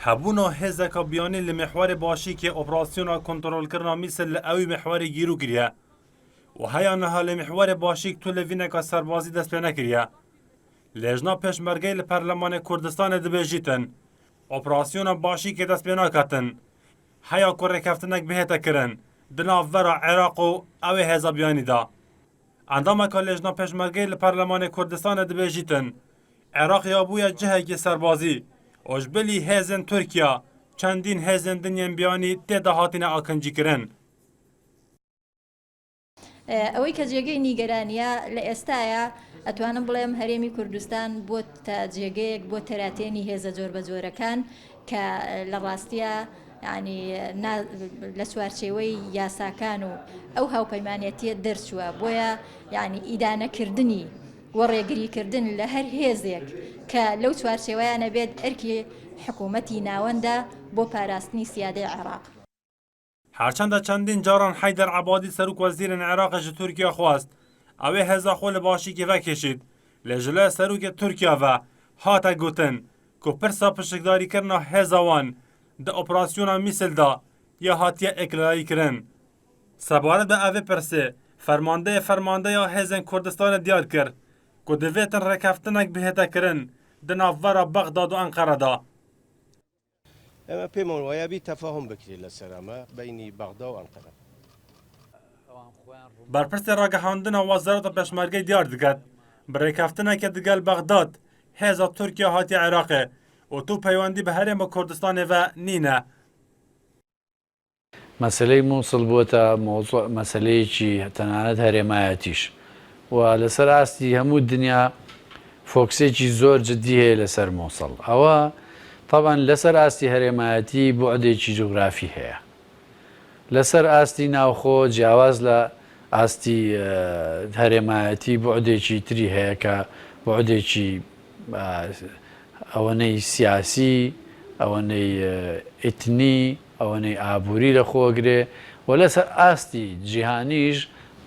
هبونا هزکا بیانی لمحور باشی که اپراسیونا کنترل کرنا میسل لأوی محور گیرو کریه و هیا نها لمحور باشی تو لوینکا سربازی دست پی نکریه. لجنا پشمرگی لپرلمان کردستان دبیجیتن اپراسیونا باشی که دست پی نکتن هیا کره کفتنک بهتا کرن دناف ورا عراق و اوی هزا بیانی دا. اندامه که لجنا پشمرگی لپرلمان کردستان دبیجیتن عراق یابویا جهه سربازی اوجبلی هزن ترکیا چندین هزن دنیان بیانی تیدا هاتین آکنجی کرن. ئەوەی کە جێگەی نیگەرانیە لە ئێستاە ئەتوانم بڵێم هەرێمی کوردستان بۆ تا جێگەیەک بۆ تەراتێنی هێزە جۆر بە جۆرەکان کە لە ڕاستیە ینی لە چوارچێوەی یاساکان و ئەو هاوپەیمانەتیە دەرچووە بۆیە ینی ئیدانەکردنی وە ڕێگریکردن لە هەر هێزێک کە لەو چوارچێوەیانە بێت ئەرکی حکوومەتی ناوەندە بۆ پاراستنی سیادەی عێراق. هرچند چندین جاران حیدر عبادی سروک وزیر عراق جه ترکیه خواست اوه هزا خول باشی که وکشید لجله سروک ترکیه و هاتا گوتن که پرسا پشکداری کرنا هزاوان ده اپراسیونا میسل دا یا هاتیه اکلایی کرن. سباره ده اوه پرسه فرمانده یا هزن کردستان دیار کرد که دویتن رکفتنک بهتا کرن ده نافورا بغداد و انقره دا. اما پێمان وایە بی تەفاهم بکرێت لەسەر ئەمە بینی بەغدا و ئەنقەرە. برپرس راگەهاندنا وەزارەتە پێشمەرگەی دیار دەکات بڕێکەفتنێکە دەگەل بەغداد هێزە تورکیا هاتی عێراقێ و تو پەیوەندی بە هەرێمە کوردستانێڤە نینە. مەسەلەی مووسڵ بووەتە مەسەلەیەکی تەنانەت هەرێمایەتیش و لەسەر ئاستی هەموو دنیا فۆکسێکی زۆر جددی هەیە لەسەر مووسڵ. ئەوە طبعا لەسەر ئاستی هەرێمایەتی بوعدێکی جوگرافی هەیە. لەسەر ئاستی ناوخۆ جیاواز لە ئاستی هەرێمایەتی بوعدێکی تری هەیە کە بوعدێکی ئەوەنەی سیاسی، ئەوەنەی ئیتنی، ئەوەنەی ئابووری لە خۆگرێ و لەسەر ئاستی جیهانیش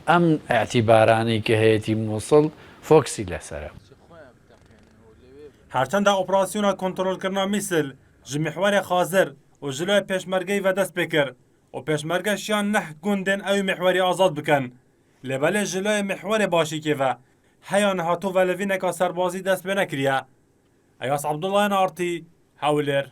ئەم ئاعتیبارانەی کە هەیەی مووسڵ فۆکسی لەسەرە. هرچند اپراسیونا کنترل کرنا میسل جمحور خازر و جلوی پشمرگی و دست بکر و پشمرگشیان نه گوندن اوی محوری آزاد بکن لبله جلوی محور باشی که و هیان هاتو ولوینکا سربازی دست بنکریه. ایاس عبدالله نارتی هولر